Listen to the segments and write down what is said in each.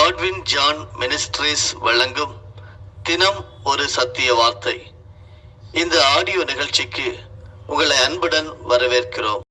Godwin John ministries வழங்கும் தினம் ஒரு சத்திய வார்த்தை. இந்த ஆடியோ நிகழ்ச்சிக்கு உங்களை அன்புடன் வரவேற்கிறோம்.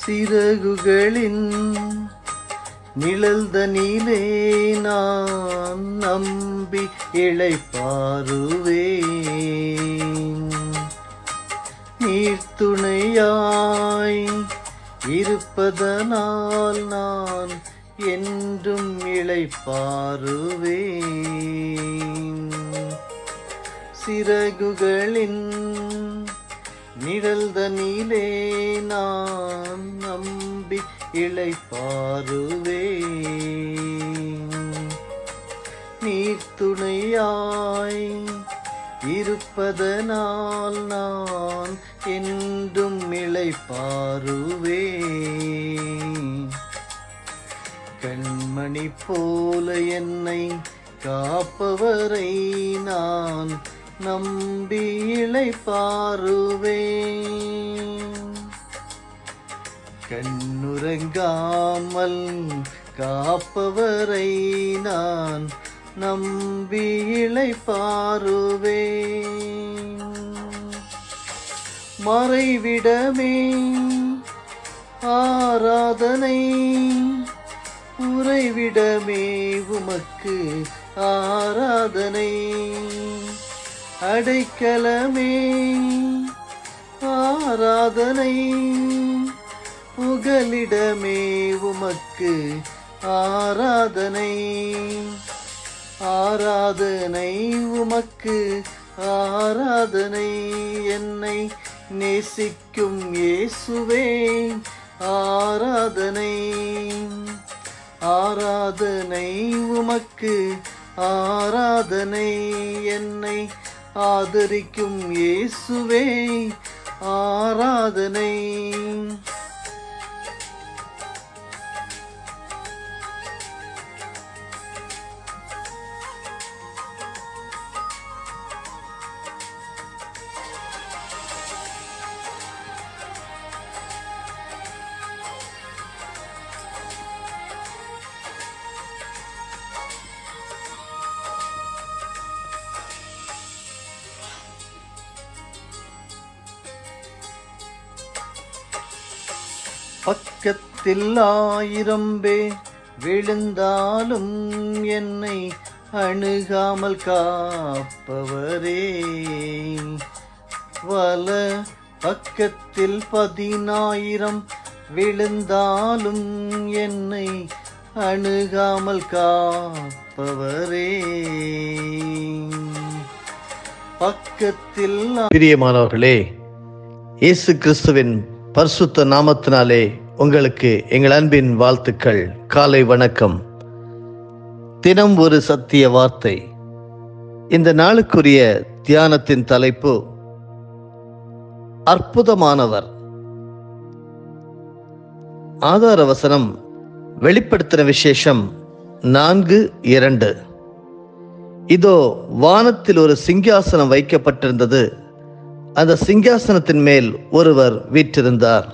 சிறகுகளின் நிழல்தனிலே நான் நம்பி இளைப்பாறுவேன். நீர்த்துணையாய் இருப்பதனால் நான் என்றும் இளைப்பாறுவேன். சிறகுகளின் நிழல்தனிலே நான் நம்பி இளைப்பாறுவேன். நீர்த்துணையாய் இருப்பதனால் நான் என்றும் இளைப்பாறுவேன். கண்மணி போல என்னை காப்பவரை நான் நம்பி இளைப்பாறுவேன். கண்ணுறங்காமல் காப்பவரை நான் நம்பி இளைப்பாறுவேன். மறைவிடமே ஆராதனை, உறைவிடமே உமக்கு ஆராதனை. அடைக்கலமே ஆராதனை, புகலிடமே உமக்கு ஆராதனை. ஆராதனை உமக்கு ஆராதனை. என்னை நேசிக்கும் இயேசுவே ஆராதனை. ஆராதனை உமக்கு ஆராதனை. என்னை ஆதரிக்கும் இயேசுவே ஆராதனை. பக்கத்தில் 1000 பேர் விழுந்தாலும் என்னை அணுகாமல் காப்பவரே. வல பக்கத்தில் 10,000 விழுந்தாலும் என்னை அணுகாமல் காப்பவரே. பக்கத்தில் பிரியமானவர்களே, இயேசு கிறிஸ்துவின் பரிசுத்த நாமத்தினாலே உங்களுக்கு எங்கள் அன்பின் வாழ்த்துக்கள். காலை வணக்கம். தினம் ஒரு சத்திய வார்த்தை. இந்த நாளுக்குரிய தியானத்தின் தலைப்பு அற்புதமானவர். ஆதார வசனம் வெளிப்படுத்தின விசேஷம் 4:2. இதோ வானத்தில் ஒரு சிங்காசனம் வைக்கப்பட்டிருந்தது, அந்த சிங்காசனத்தின் மேல் ஒருவர் வீற்றிருந்தார்.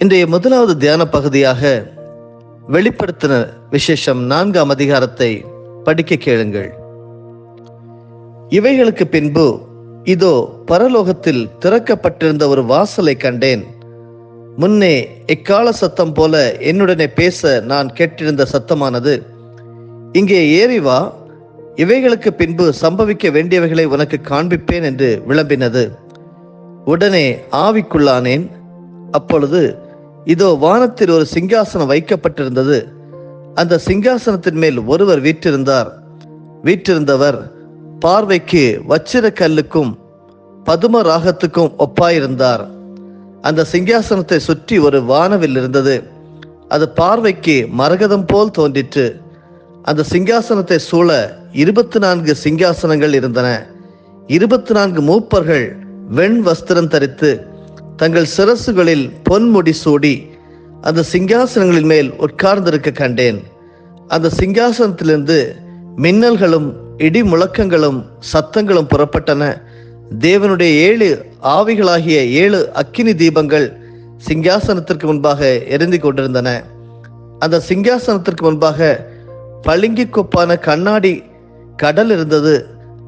இன்றைய முதலாவது தியான பகுதியாக வெளிப்படுத்தின விசேஷம் 4ஆம் அதிகாரத்தை படிக்க கேளுங்கள். இவைகளுக்கு பின்பு இதோ பரலோகத்தில் திறக்கப்பட்டிருந்த ஒரு வாசலை கண்டேன். முன்னே எக்கால சத்தம் போல என்னுடனே பேச நான் கேட்டிருந்த சத்தமானது, இங்கே ஏறி வா, இவைகளுக்கு பின்பு சம்பவிக்க வேண்டியவைகளை உனக்கு காண்பிப்பேன் என்று விளம்பினது. உடனே ஆவிக்குள்ளானேன். அப்பொழுது இதோ வானத்தில் ஒரு சிங்காசனம் வைக்கப்பட்டிருந்தது. அந்த சிங்காசனத்தின் மேல் ஒருவர் வீற்றிருந்தவர் பார்வைக்கு வச்சிர கல்லுக்கும் பதும ராகத்துக்கும் ஒப்பாயிருந்தார். அந்த சிங்காசனத்தை சுற்றி ஒரு வானவில் இருந்தது. அது பார்வைக்கு மரகதம் போல் தோன்றிற்று. அந்த சிங்காசனத்தை சூழ 24 சிங்காசனங்கள் இருந்தன. 24 மூப்பர்கள் வெண் வஸ்திரம் தரித்து தங்கள் சிரசுகளில் பொன்முடி சூடி அந்த சிங்காசனங்களின் மேல் உட்கார்ந்திருக்க கண்டேன். அந்த சிங்காசனத்திலிருந்து மின்னல்களும் இடி முழக்கங்களும் சத்தங்களும் புறப்பட்டன. தேவனுடைய 7 ஆவிகளாகிய 7 அக்கினி தீபங்கள் சிங்காசனத்திற்கு முன்பாக எரிந்து கொண்டிருந்தன. அந்த சிங்காசனத்திற்கு முன்பாக பளிங்கு கொப்பான கண்ணாடி கடல் இருந்தது.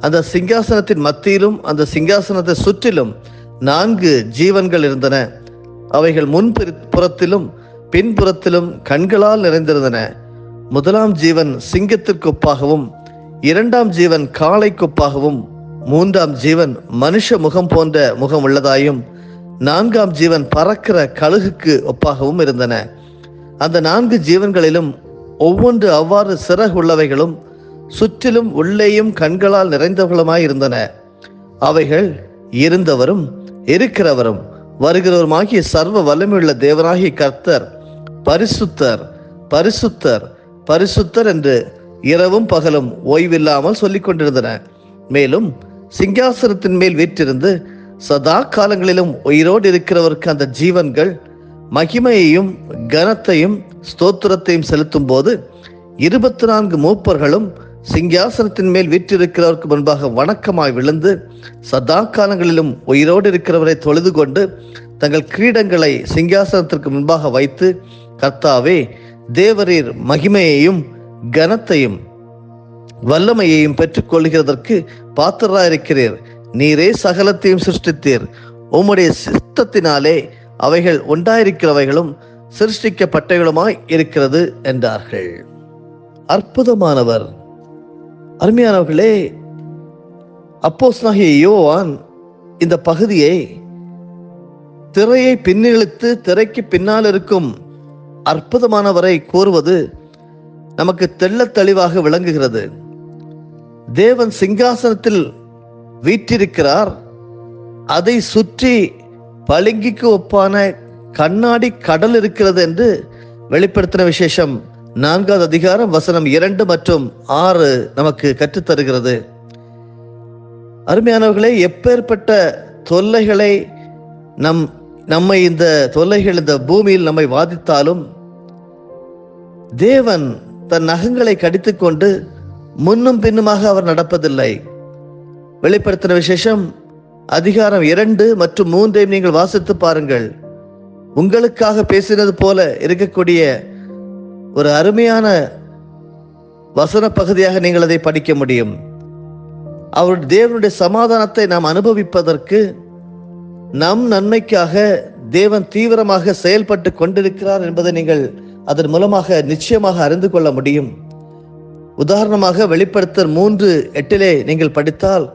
அந்த சிங்காசனத்தின் மத்தியிலும் அந்த சிங்காசனத்தை சுற்றிலும் 4 ஜீவன்கள் இருந்தன. அவைகள் முன்புறத்திலும் பின்புறத்திலும் கண்களால் நிறைந்திருந்தன. 1ஆம் ஜீவன் சிங்கத்திற்கு ஒப்பாகவும், 2ஆம் ஜீவன் காளை கொப்பாகவும், 3ஆம் ஜீவன் மனுஷ முகம் போன்ற முகம் உள்ளதாயும், 4ஆம் ஜீவன் பறக்கிற கழுகுக்கு ஒப்பாகவும் இருந்தன. அந்த 4 ஜீவன்களிலும் ஒவ்வொன்று அவ்வாறு சிறகு உள்ளவைகளும் சுற்றிலும் உள்ளேயும் கண்களால் நிறைந்தவர்களுமாய் இருந்தன. அவைகள் இருந்தவரும் இருக்கிறவரும் வருகிறவருமாகிய சர்வ வல்லமையுள்ள தேவனாகிய கர்த்தர் பரிசுத்தர் பரிசுத்தர் பரிசுத்தர் என்று இரவும் பகலும் ஓய்வில்லாமல் சொல்லிக் கொண்டிருந்தன. மேலும் சிங்காசனத்தின் மேல் வீற்றிருந்து சதா காலங்களிலும் உயிரோடு இருக்கிறவருக்கு அந்த ஜீவன்கள் மகிமையையும் கனத்தையும் ஸ்தோத்திரத்தையும் செலுத்தும் போது 24 மூப்பர்களும் சிங்காசனத்தின் மேல் வீற்றிருக்கிறவருக்கு முன்பாக வணக்கமாய் விழுந்து சதா காலங்களிலும் உயிரோடு இருக்கிறவரை தொழுது கொண்டு தங்கள் கிரீடங்களை சிங்காசனத்திற்கு முன்பாக வைத்து, கர்த்தாவே, தேவரீர் மகிமையையும் கனத்தையும் வல்லமையையும் பெற்றுக் கொள்கிறதற்கு பாத்திரராயிருக்கிறீர். நீரே சகலத்தையும் சிருஷ்டித்தீர். உம்முடைய சித்தத்தினாலே அவைகள் உண்டாயிருக்கிறவைகளும் சிருஷ்டிக்கப்பட்டவைகளுமாய் இருக்கிறது என்றார்கள். அற்புதமானவர். அருமையானவர்களே, அப்போஸ்தலனாகிய யோவான் இந்த பகுதியை திரையை பின்னிழுத்து திரைக்கு பின்னால் இருக்கும் அற்புதமானவரை கூறுவது நமக்கு தெள்ளத் தெளிவாக விளங்குகிறது. தேவன் சிங்காசனத்தில் வீற்றிருக்கிறார். அதை சுற்றி பளிங்குக்கு ஒப்பான கண்ணாடி கடல் இருக்கிறது என்று வெளிப்படுத்தின விசேஷம் 4வது அதிகாரம் வசனம் 2 மற்றும் 6 நமக்கு கற்றுத்தருகிறது. அருமையானவர்களே, எப்பேற்பட்ட தொல்லைகளை நம்மை இந்த தொல்லைகள் இந்த பூமியில் நம்மை வாதித்தாலும் தேவன் தன் நகங்களை கடித்துக்கொண்டு முன்னும் பின்னுமாக அவர் நடப்பதில்லை. வெளிப்படுத்தின விசேஷம் அதிகாரம் 2 மற்றும் 3 நீங்கள் வாசித்து பாருங்கள். உங்களுக்காக பேசினது போல இருக்கக்கூடிய ஒரு அருமையான வசன பகுதியாக நீங்கள் அதை படிக்க முடியும். அவருடைய தேவனுடைய சமாதானத்தை நாம் அனுபவிப்பதற்கு நம் நன்மைக்காக தேவன் தீவிரமாக செயல்பட்டு கொண்டிருக்கிறார் என்பதை நீங்கள் அதன் மூலமாக நிச்சயமாக அறிந்து கொள்ள முடியும். உதாரணமாக வெளிப்படுத்தல் 3:8 நீங்கள் படித்தால்,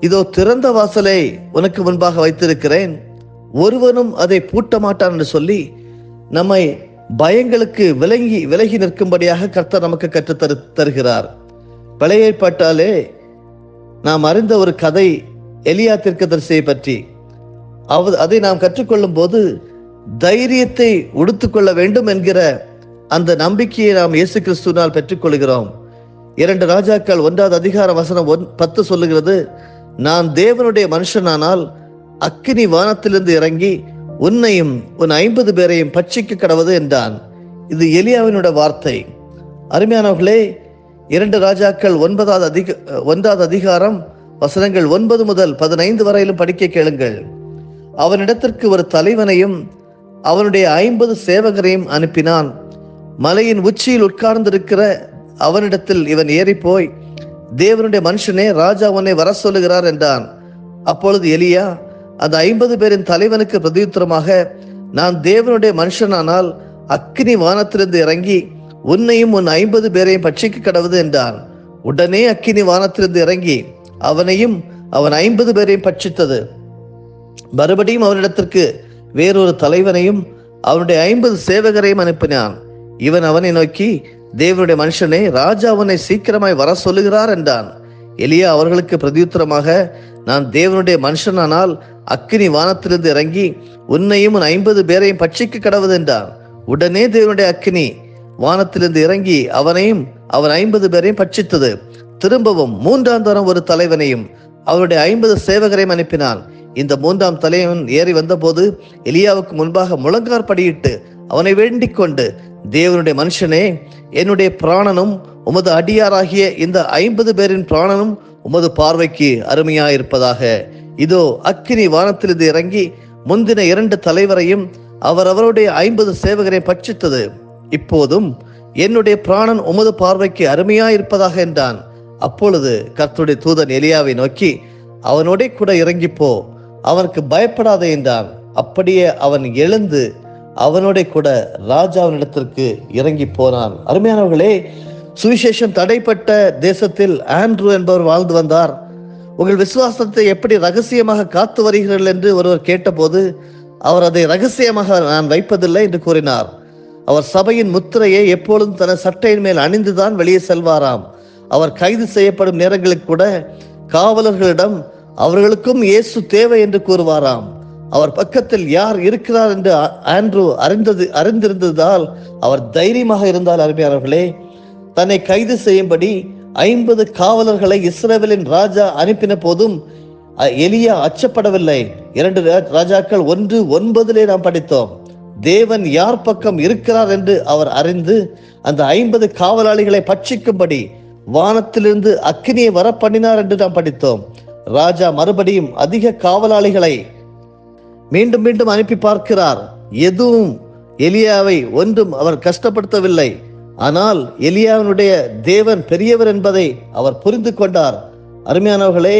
இதோ திறந்த வாசலை உனக்கு முன்பாக வைத்திருக்கிறேன், ஒருவனும் அதை பூட்ட மாட்டான் என்று சொல்லி நம்மை பயங்களுக்கு விலகி நிற்கும்படியாக கர்த்தர் நமக்கு கற்றுத் தருகிறார். பழைய ஏற்பாட்டாலே நாம் அறிந்த ஒரு கதை எலியா தீர்க்கதரிசியை பற்றி. அதை நாம் கற்றுக்கொள்ளும் போது தைரியத்தை உடுத்துக்கொள்ள வேண்டும் என்கிற அந்த நம்பிக்கையை நாம் இயேசு கிறிஸ்துவினால் பெற்றுக்கொள்கிறோம். 2 ராஜாக்கள் 1வது அதிகார வசனம் 10 சொல்லுகிறது, நான் தேவனுடைய மனுஷனானால் அக்கினி வானத்திலிருந்து இறங்கி உன்னையும் உன் 50 பேரையும் பட்சிக்க கடவது என்றான். இது எலியாவினுடைய வார்த்தை. அருமையானவர்களே, 2 ராஜாக்கள் 1வது அதிகாரம் வசனங்கள் 9 முதல் 15 வரையிலும் படிக்க கேளுங்கள். அவனிடத்திற்கு ஒரு தலைவனையும் அவனுடைய 50 சேவகரையும் அனுப்பினான். மலையின் உச்சியில் உட்கார்ந்திருக்கிற அவனிடத்தில் இவன் ஏறி போய், தேவனுடைய மனுஷனே, ராஜா உன்னை வர சொல்லுகிறார் என்றான். அப்பொழுது எலியா அந்த 50 பேரின் தலைவனுக்கு பிரதியுத்தரமாக, நான் தேவனுடைய மனுஷனானால் அக்கினி வானத்திலிருந்து இறங்கி உன்னையும் உன் 50 பேரையும் பட்சிக்க கடவுது என்றான். உடனே அக்கினி வானத்திலிருந்து இறங்கி அவனையும் அவன் 50 பேரையும் பட்சித்தது. மறுபடியும் அவனிடத்திற்கு வேறொரு தலைவனையும் அவனுடைய 50 சேவகரையும் அனுப்பினான். இவன் அவனை நோக்கி, தேவனுடைய மனுஷனே, ராஜா அவனை சீக்கிரமாய் வர சொல்லுகிறார் என்றான். எலியா அவர்களுக்கு பிரதியுத்தரமாக, நான் தேவனுடைய மனுஷனானால் அக்கினி வானத்திலிருந்து இறங்கி உன்னையும் உன் 50 பேரையும் பட்சிக்க கடவுது என்றான். உடனே தேவனுடைய அக்கினி வானத்திலிருந்து இறங்கி அவனையும் அவன் 50 பேரையும் பட்சித்தது. திரும்பவும் 3ஆம் தரம் ஒரு தலைவனையும் அவருடைய 50 சேவகரையும் அனுப்பினான். இந்த 3ஆம் தலைவன் ஏறி வந்தபோது எலியாவுக்கு முன்பாக முழங்கார் படியிட்டு அவனை வேண்டிக் கொண்டு, தேவனுடைய மனுஷனே, என்னுடைய பிராணனும் உமது அடியாராகிய இந்த 50 பேரின் பிராணனும் உமது பார்வைக்கு அருமையாயிருப்பதாக. இதோ அக்கினி வானத்திலிருந்து இறங்கி முந்தின 2 தலைவரையும் அவரவருடைய 50 சேவகரை பட்சித்தது. இப்போதும் என்னுடைய பிராணன் உமது பார்வைக்கு அருமையாயிருப்பதாக என்றான். அப்பொழுது கர்த்தருடைய தூதன் எலியாவை நோக்கி, அவனோட கூட இறங்கிப்போ, அவனுக்கு பயப்படாதே என்றான். அப்படியே அவன் எழுந்து அவனோட கூட ராஜாவினிடத்திற்கு இறங்கி போனான். அருமையானவர்களே, சுவிசேஷம் தடைப்பட்ட தேசத்தில் ஆண்ட்ரூ என்பவர் வாழ்ந்து வந்தார். உங்கள் விசுவாசத்தை எப்படி ரகசியமாக காத்து வருகிறீர்கள் என்று ஒருவர் கேட்டபோது அவர் அதை ரகசியமாக நான் வைப்பதில்லை என்று கூறினார். அவர் சபையின் முத்திரையை எப்பொழுதும் தனது சட்டையின் மேல் அணிந்துதான் வெளியே செல்வாராம். அவர் கைது செய்யப்படும் நேரங்களில் கூட காவலர்களிடம் அவர்களுக்கும் இயேசு தேவை என்று கூறுவாராம். அவர் பக்கத்தில் யார் இருக்கிறார் என்று ஆண்ட்ரூ அறிந்திருந்ததால் அவர் தைரியமாக இருந்தால். அருமையானவர்களே, தன்னை கைது செய்யும்படி 50 காவலர்களை இஸ்ரவேலின் ராஜா அனுப்பின போதும் எலியா அச்சப்படவில்லை. 2 ராஜாக்கள் 1:9 நாம் படித்தோம். தேவன் யார் பக்கம் இருக்கிறார் என்று அவர் அறிந்து அந்த 50 காவலாளிகளை பட்சிக்கும்படி வானத்திலிருந்து அக்கினியை வர பண்ணினார் என்று நாம் படித்தோம். ராஜா மறுபடியும் அதிக காவலாளிகளை மீண்டும் மீண்டும் அனுப்பி பார்க்கிறார். எதுவும் எலியாவை ஒன்றும் அவர் கஷ்டப்படுத்தவில்லை. ஆனால் எலியாவினுடைய தேவன் பெரியவர் என்பதை அவர் புரிந்து கொண்டார். அருமையானவர்களே,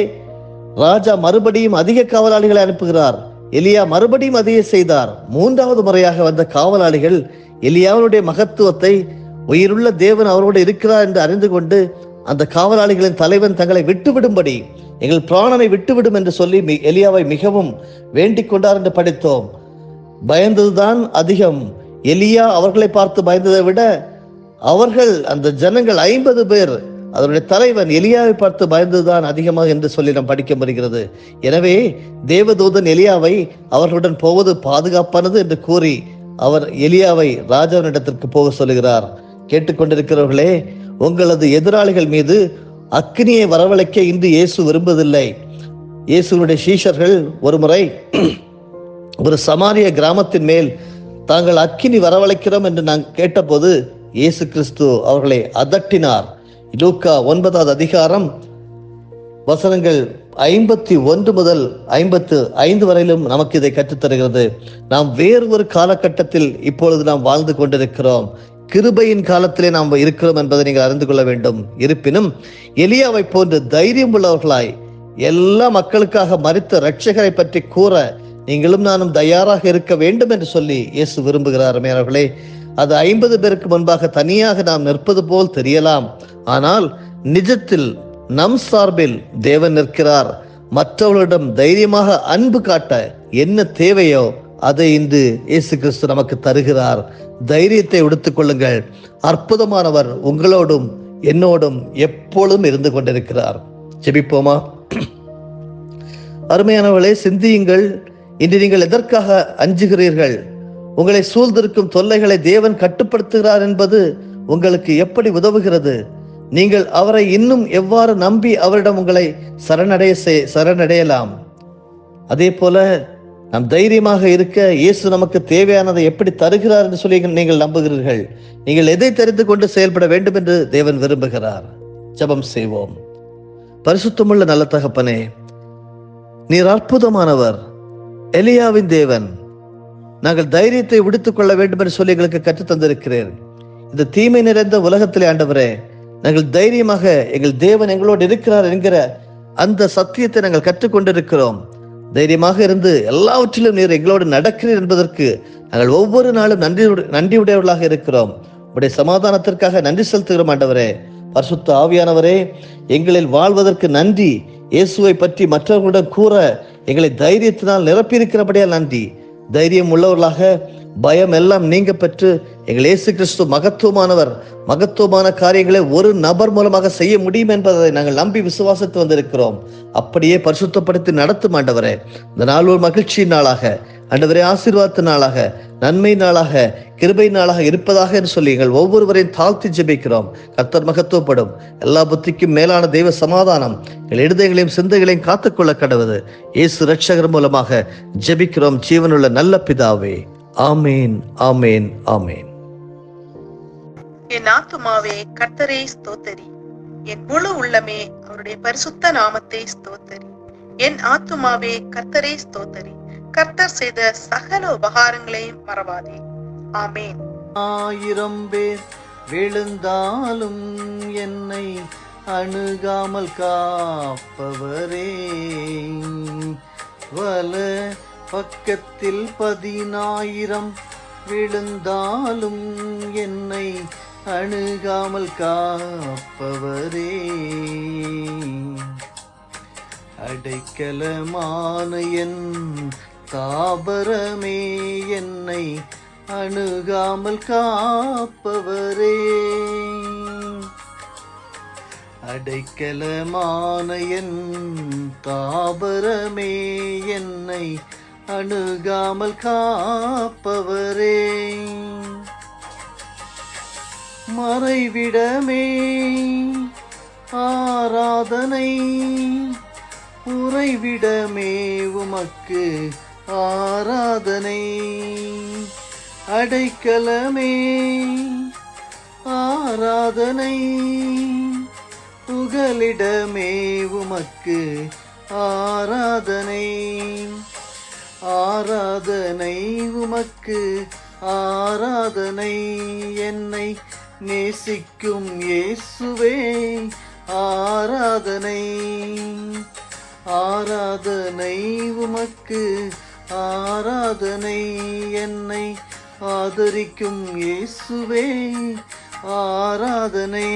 ராஜா மறுபடியும் அதிக காவலாளிகளை அனுப்புகிறார். எலியா மறுபடியும் அதையே செய்தார். 3வது முறையாக வந்த காவலாளிகள் எலியாவினுடைய மகத்துவத்தை, உயிருள்ள தேவன் அவரோடு இருக்கிறார் என்று அறிந்து கொண்டு அந்த காவலாளிகளின் தலைவன் தங்களை விட்டுவிடும்படி, எங்கள் பிராணனை விட்டுவிடும் என்று சொல்லி எலியாவை மிகவும் வேண்டிக் கொண்டார் என்று படித்தோம். பயந்ததுதான் அதிகம். எலியா அவர்களை பார்த்து பயந்ததை விட அவர்கள், அந்த ஜனங்கள் 50 பேர், அதனுடைய தலைவன் எலியாவை பார்த்து பயந்ததுதான் அதிகமாக என்று சொல்லி நாம் படிக்க வருகிறது. எனவே தேவதூதன் எலியாவை அவர்களுடன் போவது பாதுகாப்பானது என்று கூறி அவர் எலியாவை ராஜாவினிடத்திற்கு போக சொல்லுகிறார். கேட்டுக்கொண்டிருக்கிறவர்களே, உங்களது எதிராளிகள் மீது அக்கினியை வரவழைக்க இன்று இயேசு விரும்புவதில்லை. இயேசுடைய சீஷர்கள் ஒருமுறை ஒரு சமாரிய கிராமத்தின் மேல் தாங்கள் அக்கினி வரவழைக்கிறோம் என்று நான் கேட்டபோது இயேசு கிறிஸ்து அவர்களை அதட்டினார். லூக்கா 9வது அதிகாரம் வசனங்கள் 51 முதல் 55 வரையிலும் நமக்கு இதை கற்றுத்தருகிறது. நாம் வேறு ஒரு காலகட்டத்தில் இப்பொழுது நாம் வாழ்ந்து கொண்டிருக்கிறோம். கிருபையின் காலத்திலே நாம் இருக்கிறோம் என்பதை நீங்கள் அறிந்து கொள்ள வேண்டும். இருப்பினும் எலியாவை போன்று தைரியம் உள்ளவர்களாய் எல்லா மக்களுக்காக மரித்த இரட்சகரை பற்றி கூற நீங்களும் நானும் தயாராக இருக்க வேண்டும் என்று சொல்லி இயேசு விரும்புகிறார். மேனவர்களே, அது 50 பேருக்கு முன்பாக தனியாக நாம் நிற்பது போல் தெரியலாம். ஆனால் நிஜத்தில் நம் சார்பில் தேவன் நிற்கிறார். மற்றவர்களிடம் தைரியமாக அன்பு காட்ட என்ன தேவையோ அதை இன்று இயேசு கிறிஸ்து நமக்கு தருகிறார். தைரியத்தை உடுத்துக் கொள்ளுங்கள். அற்புதமானவர் உங்களோடும் என்னோடும் எப்பொழுதும் இருந்து கொண்டிருக்கிறார். ஜெபிப்போமா? அருமையானவர்களே, சிந்தியுங்கள். இன்று நீங்கள் எதற்காக அஞ்சுகிறீர்கள்? உங்களை சூழ்ந்திருக்கும் தொல்லைகளை தேவன் கட்டுப்படுத்துகிறார் என்பது உங்களுக்கு எப்படி உதவுகிறது? நீங்கள் அவரை இன்னும் எவ்வாறு நம்பி அவரிடம் உங்களை சரணடையலாம்? அதே போல நாம் தைரியமாக இருக்க இயேசு நமக்கு தேவையானதை எப்படி தருகிறார் என்று சொல்லி நீங்கள் நம்புகிறீர்கள். நீங்கள் எதை தெரிந்து கொண்டு செயல்பட வேண்டும் என்று தேவன் விரும்புகிறார். ஜெபம் செய்வோம். பரிசுத்தமுள்ள நல்ல தகப்பனே, நீர் அற்புதமானவர், எலியாவின் தேவன். நாங்கள் தைரியத்தை விடுத்துக் கொள்ள வேண்டும் என்று சொல்லி எங்களுக்கு கற்றுத் தந்திருக்கிறேன். இந்த தீமை நிறைந்த உலகத்திலே ஆண்டவரே, நாங்கள் தைரியமாக எங்கள் தேவன் எங்களோடு இருக்கிறார் என்கிற அந்த சத்தியத்தை நாங்கள் கற்றுக்கொண்டிருக்கிறோம். தைரியமாக இருந்து எல்லாவற்றிலும் நீர் எங்களோடு நடக்கிறீர் என்பதற்கு நாங்கள் ஒவ்வொரு நாளும் நன்றியுடையவர்களாக இருக்கிறோம். உடைய சமாதானத்திற்காக நன்றி செலுத்துகிறோம் ஆண்டவரே. பரிசுத்த ஆவியானவரே, எங்களில் வாழ்வதற்கு நன்றி. இயேசுவை பற்றி மற்றவர்களிடம் கூற எங்களை தைரியத்தினால் நிரப்பியிருக்கிறபடியால் நன்றி. தைரியம் உள்ளவர்களாக பயம் எல்லாம் நீங்க பெற்று எங்கள் இயேசு கிறிஸ்து மகத்துவமானவர், மகத்துவமான காரியங்களை ஒரு நபர் மூலமாக செய்ய முடியும் என்பதை நாங்கள் நம்பி விசுவாசித்து வந்திருக்கிறோம். அப்படியே பரிசுத்தப்படுத்தி நடத்தும் ஆண்டவரே. இந்த நாள் ஒரு மகிழ்ச்சியின் நாளாக, ஆண்டவரே ஆசீர்வாத நாளாக, நன்மை நாளாக, கிருபை நாளாக இருப்பதாக என்று சொல்லி எங்கள் ஒவ்வொருவரையும் தாழ்த்தி ஜெபிக்கிறோம். கர்த்தர் மகத்துவப்படும். எல்லா புத்திக்கும் மேலான தெய்வ சமாதானம் எங்கள் இருதயங்களையும் சிந்தைகளையும் காத்துக்கொள்ள கடவுது. இயேசு ரட்சகர் மூலமாக ஜெபிக்கிறோம் ஜீவனுள்ள நல்ல பிதாவே. ஆமேன், ஆமேன், ஆமேன். என் ஆத்துமாவே கர்த்தரை ஸ்தோத்தரி, என் முழு உள்ளமே அவருடைய பரிசுத்த நாமத்தை ஸ்தோத்தரி. என் ஆத்துமாவே கர்த்தரை ஸ்தோத்தரி, கர்த்தர் செய்த சகல உபகாரங்களையும் மறவாதே. ஆமேன். 1000 பேர் விழுந்தாலும் என்னை அணுகாமல் காப்பவரே, வல பக்கத்தில் 10,000 விழுந்தாலும் என்னை அணுகாமல் காப்பவரே, அடைக்கலமான என் தாபரமே, என்னை அணுகாமல் காப்பவரே, அடைக்கலமான என் தாபரமே, என்னை அணுகாமல் காப்பவரே, மறைவிடமே ஆராதனை, உறைவிடமே உமக்கு ஆராதனை, அடைக்கலமே ஆராதனை, புகலிடமே உமக்கு ஆராதனை, ஆராதனை உமக்கு ஆராதனை, என்னை நேசிக்கும் இயேசுவே ஆராதனை, ஆராதனை உமக்கு ஆராதனை, என்னை ஆதரிக்கும் இயேசுவே ஆராதனை.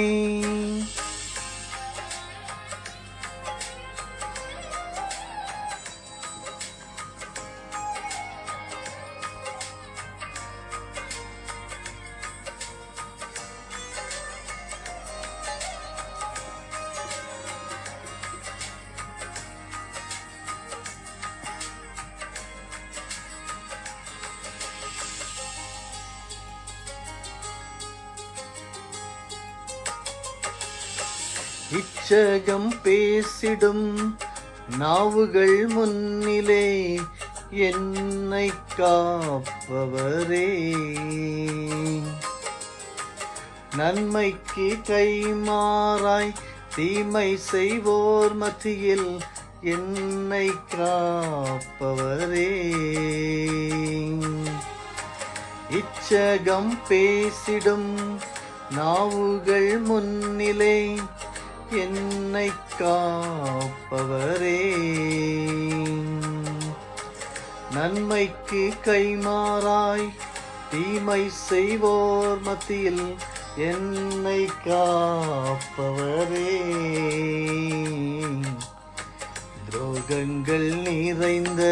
இச்சகம் பேசிடும் நாவுகள் முன்னிலே என்னை காப்பவரே, நன்மைக்கு கைமாறாய் தீமை செய்வோர் மத்தியில் என்னை காப்பவரே, இச்சகம் பேசிடும் நாவுகள் முன்னிலே என்னை காப்பவரே, நன்மைக்கு கைமாறாய் தீமை செய்வோர் மத்தியில் என்னை காப்பவரே, துரோகங்கள் நிறைந்த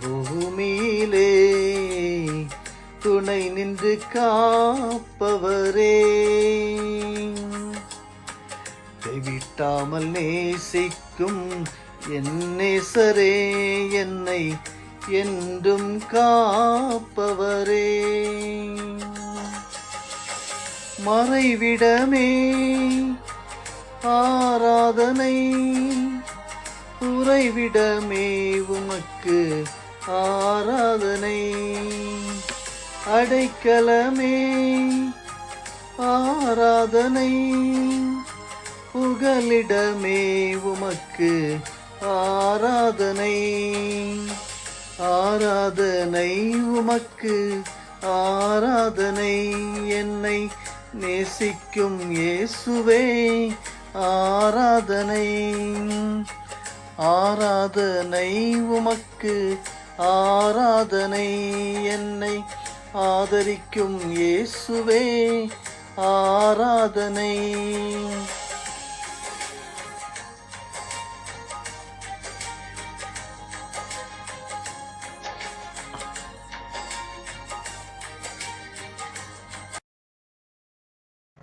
பூமியிலே துணை நின்று காப்பவரே, கைவிட்டாமல் நேசிக்கும் என் நேசரே, என்னை என்றும் காப்பவரே, மறைவிடமே ஆராதனை, உறைவிடமே உமக்கு ஆராதனை, அடைக்கலமே ஆராதனை, புகலிடமே உமக்கு ஆராதனை, ஆராதனை உமக்கு ஆராதனை, என்னை நேசிக்கும் இயேசுவே ஆராதனை, ஆராதனை உமக்கு ஆராதனை, என்னை ஆதரிக்கும் இயேசுவே ஆராதனை.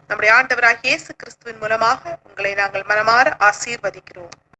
நம்முடைய ஆண்டவராகிய இயேசு கிறிஸ்துவின் மூலமாக உங்களை நாங்கள் மனமாற ஆசீர்வதிக்கிறோம்.